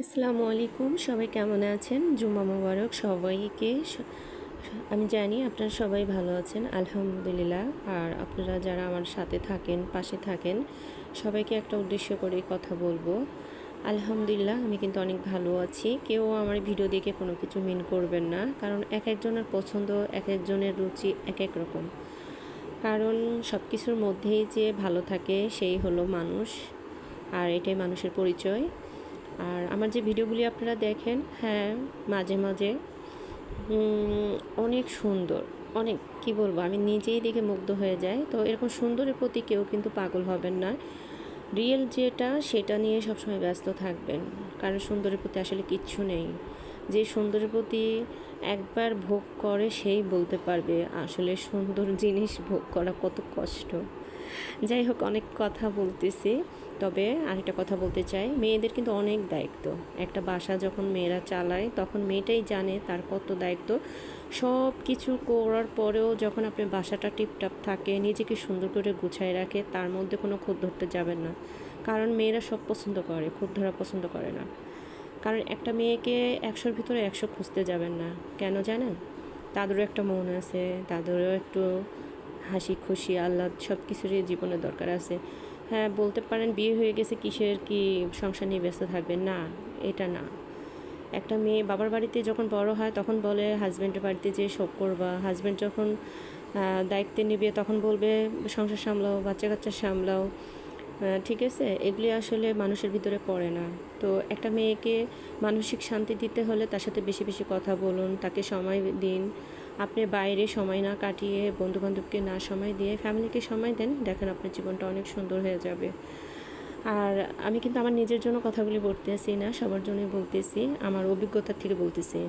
আসসালামু আলাইকুম, সবাই কেমন আছেন? জুম্মা মোবারক সবাইকে। আমি জানি আপনারা সবাই ভালো আছেন, আলহামদুলিল্লাহ। আর আপনারা যারা আমার সাথে থাকেন, পাশে থাকেন, সবাইকে একটা উদ্দেশ্য করে কথা বলবো। আলহামদুলিল্লাহ, আমি কিন্তু অনেক ভালো আছি। কেউ আমার ভিডিও দেখে কোনো কিছু মিন করবেন না, কারণ এক একজনের পছন্দ, এক একজনের রুচি এক এক রকম। কারণ সব কিছুর মধ্যেই যে ভালো থাকে সেই হলো মানুষ, আর এটাই মানুষের পরিচয়। আর আমার যে ভিডিওগুলি আপনারা দেখেন, হ্যাঁ, মাঝে মাঝে অনেক সুন্দর, অনেক কি বলবো, আমি নিজেই দেখে মুগ্ধ হয়ে যাই। তো এরকম সুন্দরের প্রতি কেউ কিন্তু পাগল হবেন না, রিয়েল যেটা সেটা নিয়ে সবসময় ব্যস্ত থাকবেন। কারণ সুন্দরের প্রতি আসলে কিচ্ছু নেই। যে সুন্দরের প্রতি একবার ভোগ করে সেই বলতে পারবে আসলে সুন্দর জিনিস ভোগ করা কত কষ্ট। যাই হোক, অনেক কথা বলতেছি, তবে আরেকটা কথা বলতে চাই। মেয়েদের কিন্তু অনেক দায়িত্ব। একটা বাসা যখন মেয়েরা চালায় তখন মেয়েটাই জানে তার কত দায়িত্ব। সব কিছু করার পরেও যখন আপনার বাসাটা টিপটাপ থাকে, নিজেকে সুন্দর করে গুছায় রাখে, তার মধ্যে কোনো খুঁত ধরতে যাবেন না। কারণ মেয়েরা সব পছন্দ করে, খুঁত ধরা পছন্দ করে না। কারণ একটা মেয়েকে 100-র ভিতরে 100 খুঁজতে যাবেন না। কেন জানেন? তাদেরও একটা মন আছে, তাদেরও একটু হাসি খুশি আহ্লাদ সব কিছুরই জীবনে দরকার আছে। হ্যাঁ, বলতে পারেন বিয়ে হয়ে গেছে কিসের কি সংসার নিয়ে ব্যস্ত থাকবে, না, এটা না। একটা মেয়ে বাবার বাড়িতে যখন বড় হয় তখন বলে হাজব্যান্ডের বাড়িতে যেয়ে শোক করবা। হাজব্যান্ড যখন দায়িত্বে নেবে তখন বলবে সংসার সামলাও, বাচ্চা কাচ্চা সামলাও। ঠিক আছে, এগুলি আসলে মানুষের ভিতরে পড়ে না। তো একটা মেয়েকে মানসিক শান্তি দিতে হলে তার সাথে বেশি বেশি কথা বলুন, তাকে সময় দিন। আপনি বাইরে সময় না কাটিয়ে, বন্ধুবান্ধবকে না সময় দিয়ে ফ্যামিলিকে সময় দেন, দেখেন আপনার জীবনটা অনেক সুন্দর হয়ে যাবে। আর আমি কিন্তু আমার নিজের জন্য কথাগুলি বলতেছি না, সবার জন্যই বলতেছি, আমার অভিজ্ঞতা থেকে বলতেছি।